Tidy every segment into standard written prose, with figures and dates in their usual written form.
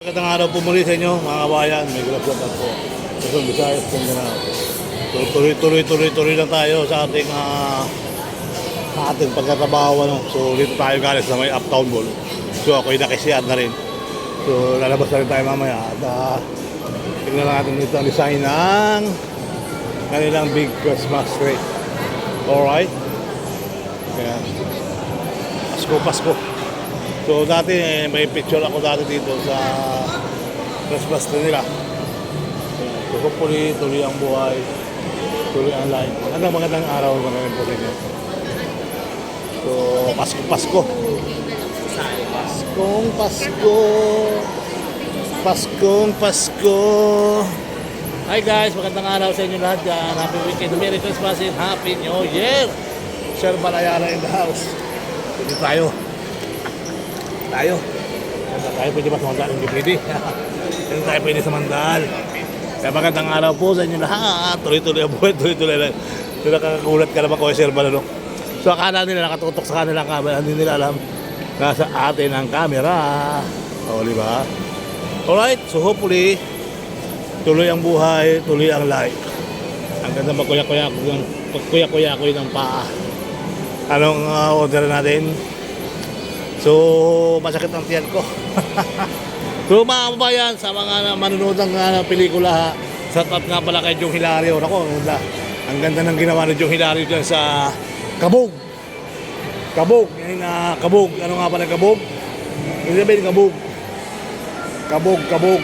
Magandang araw po muli sa inyo mga kabayan. May gulap-gulap po. Luzon, Visayas, Mindanao. So, tuloy lang tayo sa ating pagtatrabaho. So dito tayo galing sa may Uptown Mall. So ako'y nakisiad na rin. So lalabas na rin tayo mamaya. At tignan natin dito ang design ng kanilang big Christmas tree. Alright. Kaya Pasko. So dati may picture ako dati dito sa Christmas tree nila. So hopefully tuloy ang buhay, tuloy ang life. Magandang araw naman po sa inyo. So Pasko. Paskong Pasko. Hi guys, magandang araw sa inyo lahat dyan. Happy weekend, Merry Christmas and Happy New Year. Sir Balayara in the house. Pwede tayo. Pwede ba sumandal? Hindi pwede. Hindi tayo pwede sumandal. Kaya magandang araw po sa inyo lahat. Tuloy-tuloy ang buhay, tuloy-tuloy lang. So nakakagulat ka naman ko Sir Balalo. So akala nila nakatutok sa kanilang camera. Hindi nila alam nasa atin ang camera. O, di ba? Alright, so hopefully tuloy ang buhay, tuloy ang life. Ang ganda magkuya-kuya ko ng paa. Anong order natin? So, masakit ang tiyan ko. So, mga kababayan, sa mga manonood ng pelikula, shout out nga pala kay Jong Hilario. Ako, ang ganda ng ginawa ni Jong Hilario dyan sa Kabog. Kabog. Ano nga pala Kabog? Hindi sabihin Kabog. Kabog.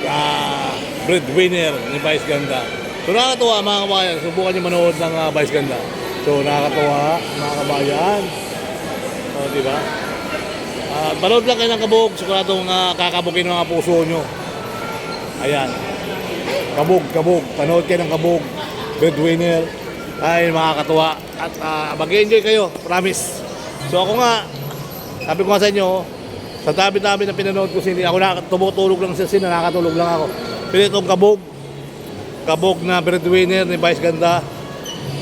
Breadwinner ni Vice Ganda. So, nakakatuwa mga kababayan. Subukan nyo manood ng Vice Ganda. So, nakakatuwa mga kababayan. O, diba? Panood lang kayo ng Kabog, siguradong kakabugin ng mga puso nyo. Ayan. Kabog. Panood kayo ng Kabog. Breadwinner. Ay, makakatuwa. At mag-enjoy kayo. Promise. So ako nga, sabi ko nga sa inyo, sa tabi-tabi na pinanood ko sila, ako tumutulog lang sa sina, nakakatulog lang ako. Pero itong Kabog. Kabog na Breadwinner ni Vice Ganda.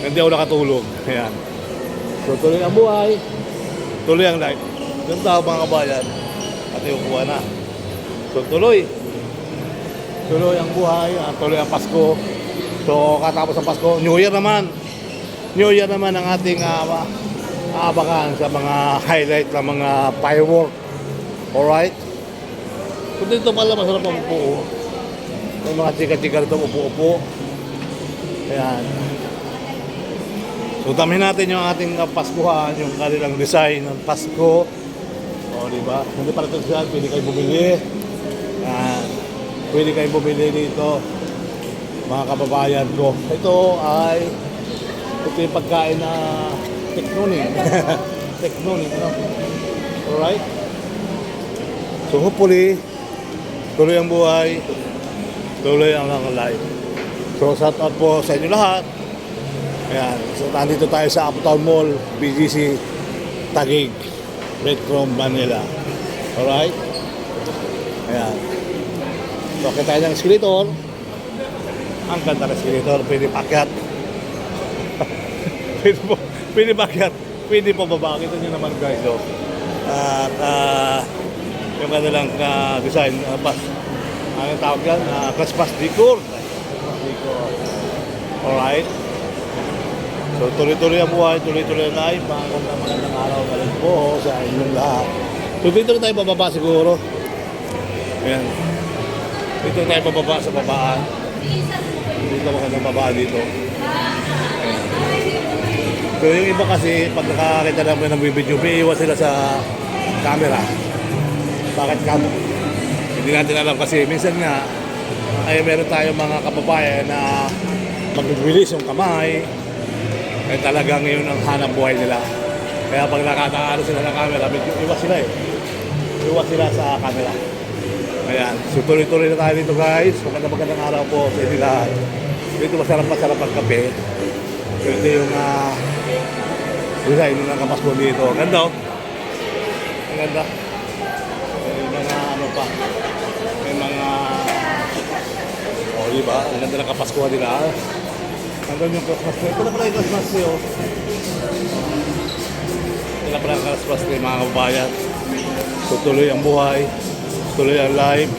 Hindi ako nakatulog. Ayan. So tuloy ang buhay. Tuloy ang life. Ganda mga kabayan. At yung kuha na. So tuloy ang buhay. Tuloy ang Pasko. So katapos ang Pasko, New Year naman ang ating aabangan sa mga highlight ng mga firework. Alright. So dito pala masarap ang upo. May mga chika-chika rito upo-upo. Ayan. So tamin natin yung ating Paskuhan, yung kanilang design ng Pasko. O, diba? Hindi para ito siya, pwede kayo bumili. Pwede kayo bumili dito, mga kababayan ko. Ito yung pagkain na teknonin. No? Alright? So hopefully, tuloy ang buhay, tuloy ang life. So shout out po sa inyo lahat. Ayan, so nandito tayo sa Uptown Mall, BGC, Taguig, Metro Manila. Alright? Ayan. So, kita tayo ng escalator. Ang ganda ng escalator, pwede pakyat. pwede pakyat, pwede pababa. Kita nyo naman guys. So. At yung kanilang design, ang tawag yan, Christmas decor. Alright? So tuloy-tuloy ang buhay, tuloy-tuloy ang life. Magandang araw na rin po sa inyong lahat. So dito rin tayo bababa siguro. Ayan. Dito tayo bababa sa babaan. Dito magandang babaan dito. Ayan. So yung iba kasi pag nakakita namin ng video, may iwas sila sa camera. Bakit kamo? Hindi natin alam kasi minsan nga ay meron tayong mga kababayan na magbibilis yung kamay. Ay talagang yun ang hanap buhay nila. Kaya pag nakakaano sila ng camera, medyo iwas sila Iwas sila sa camera. Ayan. So tuloy-tuloy na tayo dito guys. Magandang araw po sa inyo lahat. Dito masarap ang kape. Ito yung design ng Pasko dito. Ganda oh. Ang ganda. May mga ano pa. May mga diba? Ang ganda ng Kapaskuhan nila. Hanggang yung Christmas tree. Ito na pala yung Christmas tree, oh. Ito na pala yung Christmas tree, mga kababayan. So, tuloy ang buhay, tuloy ang life.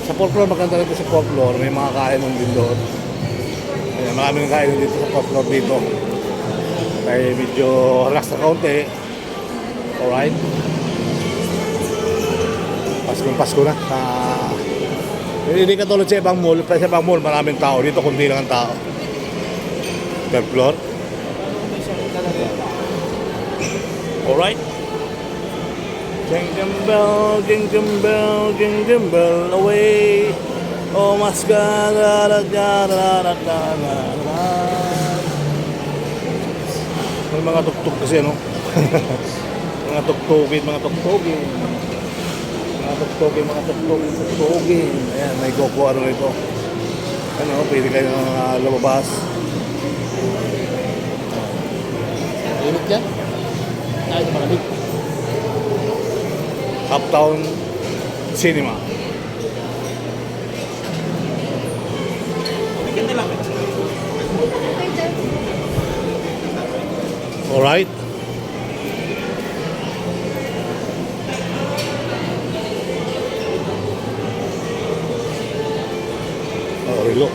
Sa 4th floor, maganda rin ito sa 4th floor. May mga kainan din doon. Ayan, maraming kainan dito sa 4th floor dito. Kaya medyo relax na kaunti. Alright. Pasko na. Hindi katulad sa ibang mall. Sa ibang mall, maraming tao. Dito, kundi lang ang tao. 3rd floor. Alright. Jingle bell, jingle bell, jingle bell away. Oh, mas da da da da da da da. May mga tuktok kasi, no? Mga tuktogin. Mga tuktogin. Ayan, may GoPro ano ito. Ano, pwede kayo lumabas. Init yan? Kahit malamig. Uptown Cinema. Alright. Oh, relo.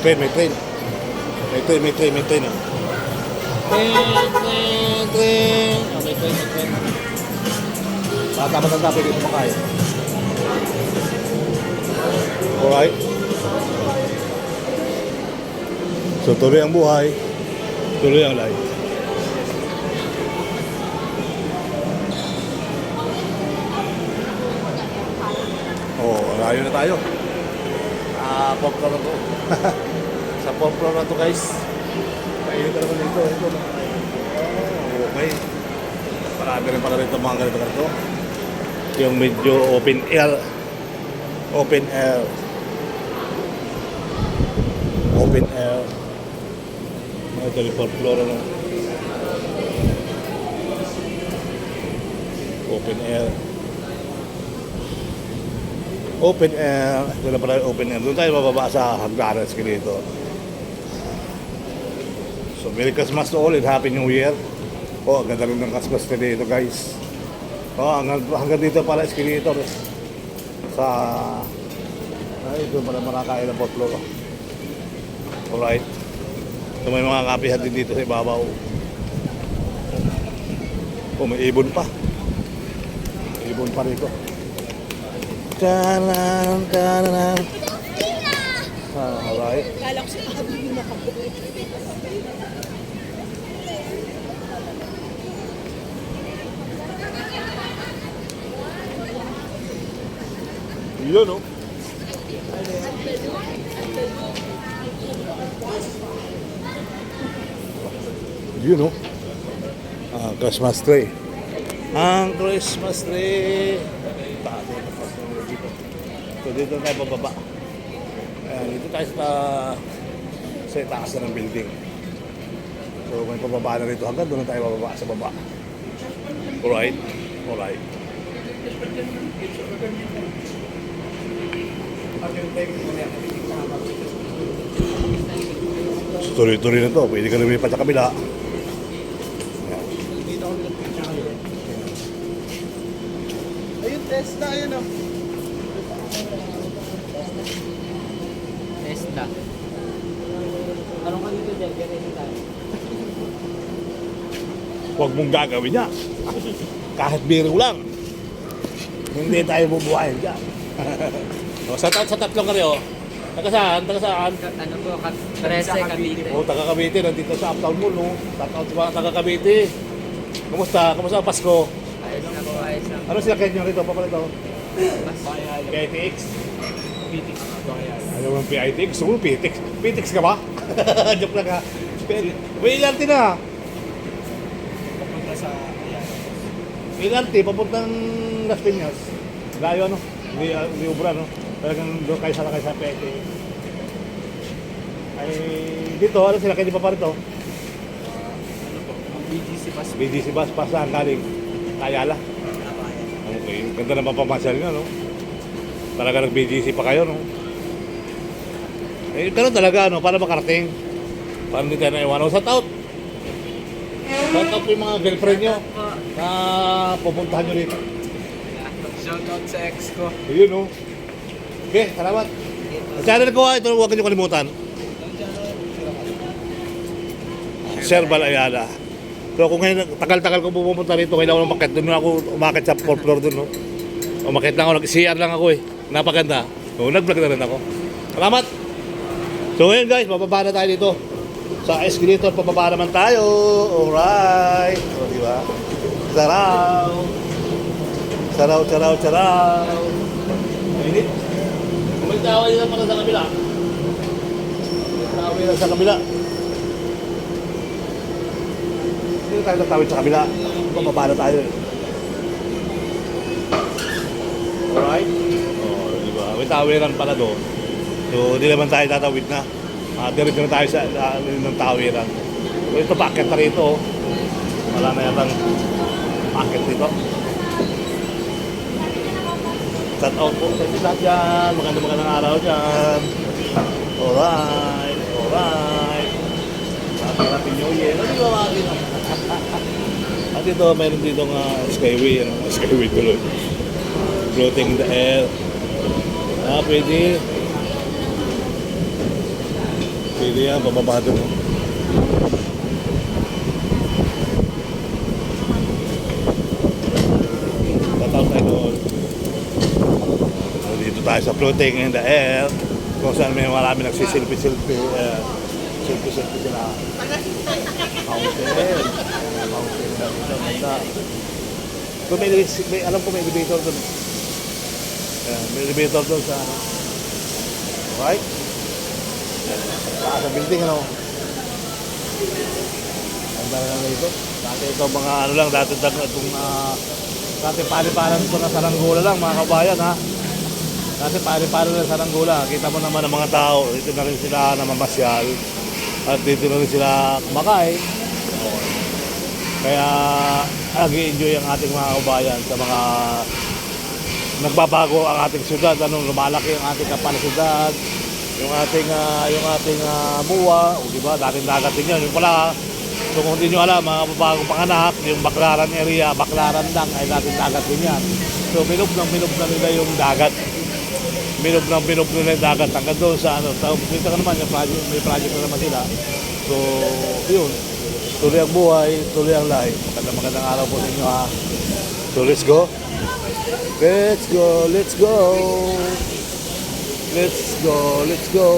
May train. May train. Train. Oh, may train. Bata-bata pwede kumakay. Alright. So tuloy ang buhay. Tuloy ang life. Oh, layo na tayo. Pop floor na to. Sa pop floor na to, guys. Kainit na naman dito. Oh, okay. Marami rin pala rito mga ganito. Yung medyo open air. Open air. Ito yung pop floor na. Open air. Ito na pala yung open air. Doon tayo mababa sa hagdanan dito. So, Merry Christmas to all and Happy New Year. Oh, ang ganda rin ng Christmas na dito, guys. Oh, hanggang dito pala escalator. Sa... Ay, ito pala marakain ng potlo. Alright. So, may mga kapihan din dito sa ibabaw. Oh, may ibon pa. Ibon pa rito. Alright. Kala ko siya nakabili na kapag. Yun, no? Yun, no? Christmas tree. Ang Christmas tree. So, dito tayo bababa. Dito tayo sa itaas na ng building. So, may pababa na rito. Hanggang doon na tayo bababa sa baba. Alright? Alright. So, tuloy-tuloy na to. Pwede ka lumipat sa kabila. Ayun, Tesla, ayun o. Tesla. Anong dito dyan? Ganyan tayo. Huwag mong gagawin niya. Kahit biro lang. Hindi tayo bubuhayin dyan. O, sa tatlong kari, o. Taga saan? Ano po? Trece, Cavite. O, taga Cavite. Nandito sa Uptown Mall, no? Taga Cavite. Kumusta? Kumusta ang Pasko? Ayos na po, ayos na. Ano sila kayo rito? Papalito? Mas PITX? PTX. Ayaw mo ng PITX? Oo, PITX. PITX ka ba? Joke lang ha. May LRT na. Papunta sa, ayan. May LRT, papuntang Las Piñas. Layo, ano? Hindi ubra, no? Talagang doon kayo sa PITX. Ay, dito, ano sila kayo di pa pa rito? Ano po? Ang BGC Pass. BGC Bus, pa saan galing? Ayala. Okay, ganda na mapamasyal nga, no? Talaga nag-BGC pa kayo, no? Eh, ganun talaga, no? Para makarating. Para hindi tayo naiwan. Shout out! Shout out po yung mga girlfriend nyo na pupuntahan nyo rito. Shoutout sa ex ko. Yun, no? Okay, salamat. Sa channel ko, ito huwag nyo kalimutan. Sir Balayala. So kung ngayon, tagal-tagal ko pupunta rito, kailangan ko umakit. Doon ako umakit sa 4th floor doon, no? Umakit lang ako, nag-CR lang ako eh. Napaganda. So nag-vlog na rin ako. Salamat! So ngayon guys, bababa na tayo dito. Sa escalator, pababa naman tayo. Alright. O, di ba? Saraw. Saraw, saraw, saraw. Mainit. Kumagtaway lang pala sa kabila. Kumagtaway lang sa kabila. Hindi tayo natawid sa kabila. Pababa na tayo. Alright? O, di ba? May tawiran pala doon. So, di naman tayo tatawid na. Diretso na tayo sa ng tawiran. So, ito packet na rito. Wala na yatang packet dito. Shout out po sa lahat dyan. Magandang araw dyan. Alright. Alright. Happy New Year. Ano ba mga dito? At dito, mayroon dito nga skyway. Skyway tuloy. Floating in the air. Pwede. Pwede yan, bababa doon. Tataw tayo doon. Dito tayo sa floating in the air. Kung saan may marami nagsisilpi-silpi. Silpi-silpi sila. Mountain. Mountain na. So may alam ko may elevator doon. May elevator doon sa ano. Right? Sa building, ano? Ang dami na ito. Dati ito mga ano lang, dati paliparan ito na Saranggola lang, mga kabayan, ha? Dati paliparan na Saranggola. Kita mo naman ang mga tao, dito na rin sila namamasyal. At dito na rin sila kumakain. Kaya nag-i-enjoy ang ating mga kabayan sa mga nagbabago ang ating syudad, lumalaki ang ating kapalisidad. Yung ating MUA, o di ba, dating dagat din yun. Yung pala, so kung hindi nyo alam, mga bagong panganak, yung Baclaran area, Baclaran lang, ay dating dagat din yan. So, minub na nila yung dagat. Minub nila yung dagat. Hanggang doon sa dito ka naman, may project na naman sila. So, yun. Tuloy ang buhay, tuloy ang life. Magandang araw po sa inyo, ha. So, let's go. Let's go, let's go. Let's go, let's go.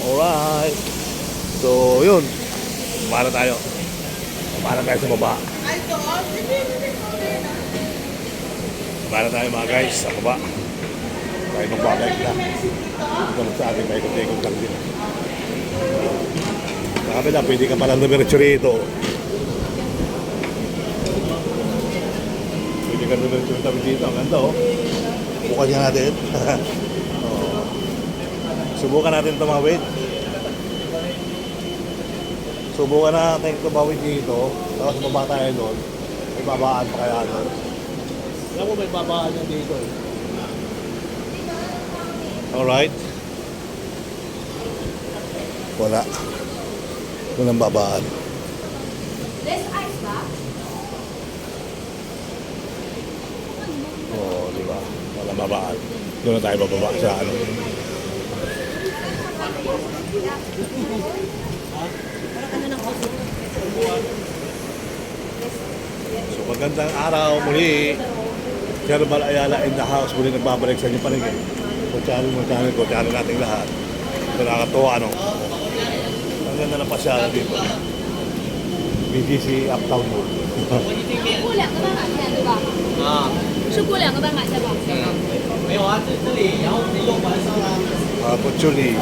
Alright. So, yun. Para tayo. Para tayo sa baba. Para tayo mga guys sa baba. Tayo magbabalik na. Ito lang sa atin, tayo ikot-ikot lang din. Sa kabila, pwede ka palang numeretso rito. Pwede ka numeretso dito. Ang ganda, oh. Bukan niya natin. Subukan natin tumawid. Subukan natin tumawid dito. Tapos baba tayo doon. May babaan pa kaya doon. Alam mo may babaan yan dito eh. Alright. Wala. Walang babaan. Less ice ba? Oo, di ba? Walang babaan. Doon na tayo bababa sa ano. So magandang araw muli. Sir Balayala in the house. Muli nagbabalik sa inyo paningin. Kung channel natin lahat. So nakakatuwa, ano? Ang ganda ng pasyalan dito. BGC Uptown Mall. 过两个办法现在对吧？是过两个办法现在吧？没有啊，这里，然后用完上了。 Actually,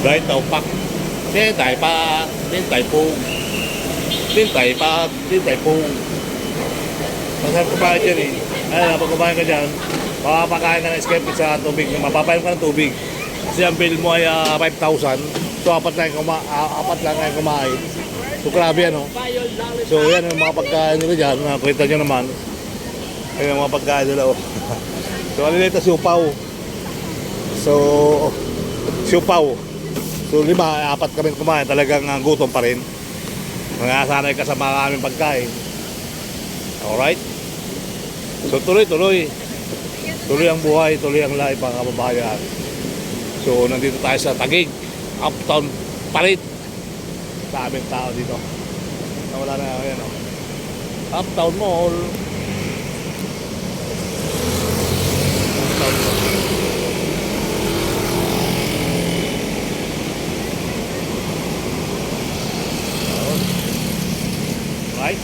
Right, tàu Bắc. Thế tại ba đến tại Phu. Đến tại ba đến tại Phu. Masarap kumain dyan eh. Ay, kapag kumain ka dyan, makapakain ka ng escape sa tubig. Mapapayam ka ng tubig. Kasi ang bill mo ay 5,000. So, apat lang kayo kumain. So, grabe ano. So, yan yung mga pagkain nila dyan. Nakita nyo naman. Ayan yung mga pagkain nila. Oh. So, ano nito? Siupaw. So, siupaw. So, 4 kami kumain. Talagang gutom pa rin. Nangasanay ka sa mga aming pagkain. Alright? So, tuloy-tuloy. Tuloy ang buhay, tuloy ang life, mga kababayan. So, nandito tayo sa Taguig. Uptown Palit. Sa aming tao dito. Nawala na yan, oh. Uptown Mall. Uptown Mall. Right?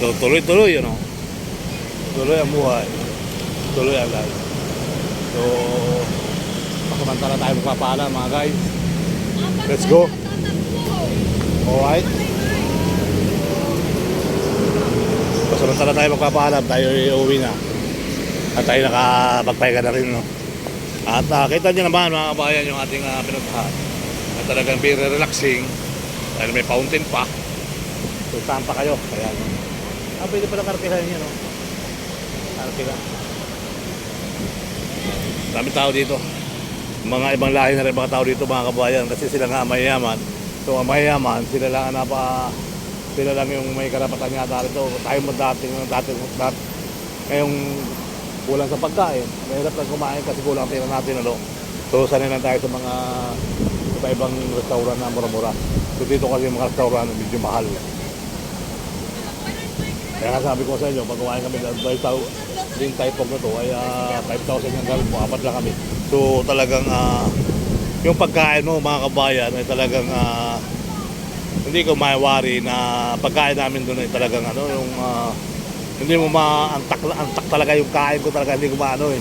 So, tuloy-tuloy, you know. Tuloy ang buhay. Tuloy ang life. So, pasamantala tayo magpapaalam, mga guys. Let's go. Alright. Pasamantala tayo magpapaalam, tayo uuwi na. At tayo nakapagpahinga na rin, no. At kita nyo naman, mga kabayan, yung ating pinuntahan. At talagang very relaxing. Dahil may fountain pa. So, saan pa kayo? Kaya, no. Pwede pala kartihan nyo, no. Kartihan. Dami tao dito. Mga ibang lahi na rin mga tao dito, mga kabayan, kasi sila nga mayayaman. So ang mayayaman, sila lang yung may karapatan yata rito. Tayo mo dati ngayong kulang sa pagkain. Mahirap lang kumain kasi kulang ang tira natin, ano. So sanay lang tayo sa mga ibang restaurant na mura-mura. So dito kasi yung mga restaurant medyo mahal. Kaya nga sabi ko sa inyo, pag kumain kami din type na to ay 5,000 yung gamit mo, 4 lang kami. So talagang yung pagkain mo, mga kabayan, ay talagang hindi ko maiwari na pagkain namin doon ay talagang yung hindi mo antak talaga yung kain ko talaga, hindi ko maano eh.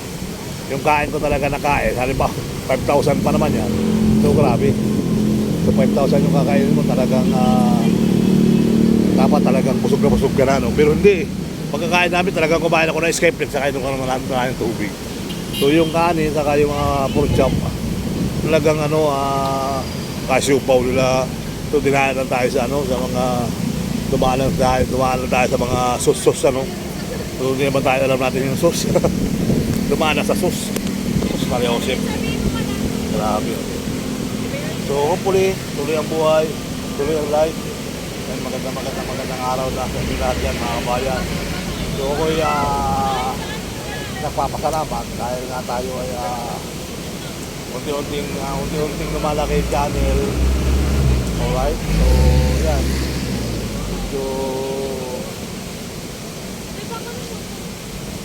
Yung kain ko talaga na kain, halimbawa 5,000 pa naman yan. So grabe. So 5,000 yung kakainin mo talagang dapat talagang busog ka na, no? Pero hindi. Pagkakain namin talagang kumain ako ng escape plate, saka inom ko naman ng tubig. So yung kanin, saka yung mga pork chop, talagang kasiupaw nila. So dinaan lang tayo sa sa mga dumaan lang tayo sa mga sus, ano. So hindi naman tayo alam natin yung sus. Dumaan na sa sus Mariosep. Grabe. So hopefully, tuloy ang buhay, tuloy ang life. And magandang araw na sa inyo lahat yan, mga kabayan. So ako'y nagpapasalamat dahil nga tayo ay unti-unting lumalaki yung channel. Alright, so yan. So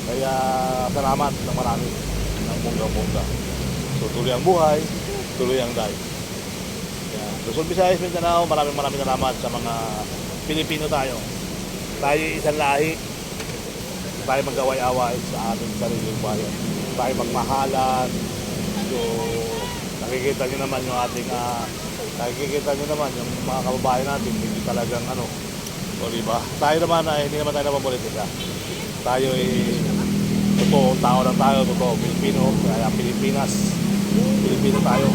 kaya salamat ng marami ng bongga-bongga. So tuloy ang buhay, tuloy ang life. Yan. Luzon, Visayas, Mindanao, maraming salamat sa mga Pilipino tayo. Tayo isang lahi. Tayo mag-away-away sa ating sariling bayan. Tayo magmahalan. So, nakikita nyo naman yung ating yung mga kababayan natin, hindi talagang o diba? Tayo naman ay hindi naman tayo napapolitika. Tayo ay totoo, tao lang tayo, totoo, Pilipino, kaya Pilipino tayo.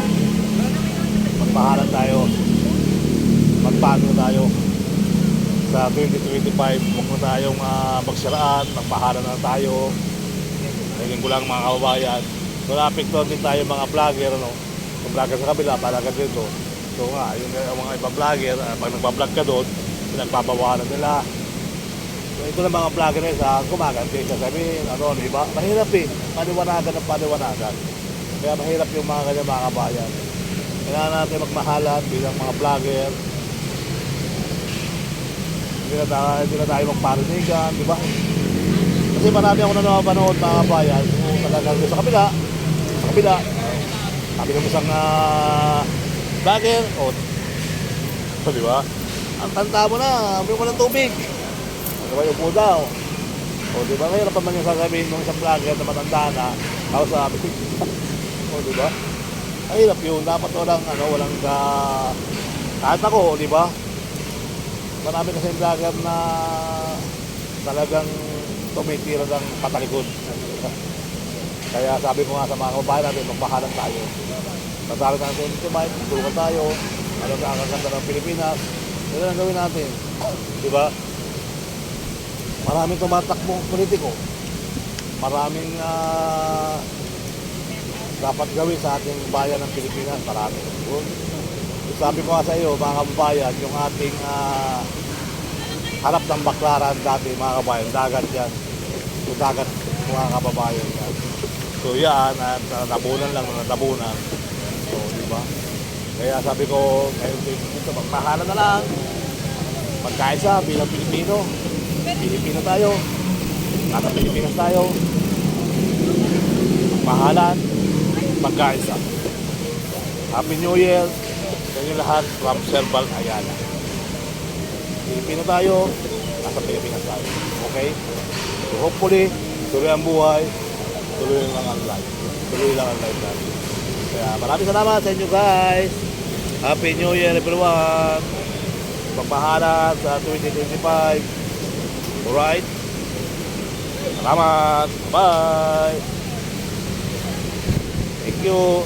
Magmahalan tayo. Magpaano tayo. Sa 2025, huwag na tayong magsiraan, magpahalan na tayo. Ngayon ko lang, mga kababayan. Wala apektuhan din tayo mga vlogger, Yung vlogger sa kabila, palagan dito. So nga, yung mga ibang vlogger, pag nagpa-vlog ka doon, pinagpapawalan nila. So ito lang mga vlogger na isa, gumaganti, sasabihin, diba? Mahirap eh, paliwanagan. Kaya mahirap yung mga ganyan, mga kabayan. Kailangan natin magmahalan bilang mga vlogger. Hindi na tayo magparinigan, di ba? Kasi marami ako na napapanood, mga kabayan, kung talagang sa kabila, sabi ng isang vlogger, di ba? Ang tanda mo na, may mo ng tubig. Di ba, yung po daw. Di ba, ngayon pa man yung sasabihin ng isang vlogger na matanda na, ako sabi, di ba? Mahirap yun. Dapat walang, walang kahit ako, di ba? Marami kasi vlogger na talagang tumitira ng patalikod. Kaya sabi ko nga sa mga kababayan natin, magpahalan tayo. Tatawag natin sa Mike, tulungan tayo. Ano na ang ganda ng Pilipinas. Yan ang gawin natin. Di ba? Maraming tumatakbong politiko. Maraming dapat gawin sa ating bayan ng Pilipinas. Marami. Sabi ko nga sa iyo, mga kababayan, yung ating harap ng Baklaran dati, mga kababayan, dagat yan. Yung dagat, mga kababayan yan. So yan, at natabunan lang, natabunan. So, di ba? Kaya sabi ko, ngayon dito, magpahalan na lang. Magkaisa bilang Pilipino. Pilipino tayo. Nasa Pilipinas tayo. Magpahalan. Magkaisa. Happy New Year sa inyo lahat from Serval Ayala. Pilipino tayo. Nasa Pilipinas tayo. Okay? So hopefully, tuloy ang buhay. Tuloy lang ang life. Tuloy lang ang life natin. Kaya maraming salamat sa inyo guys. Happy New Year everyone. Pagpahalan sa 2025. Alright? Salamat. Bye. Thank you.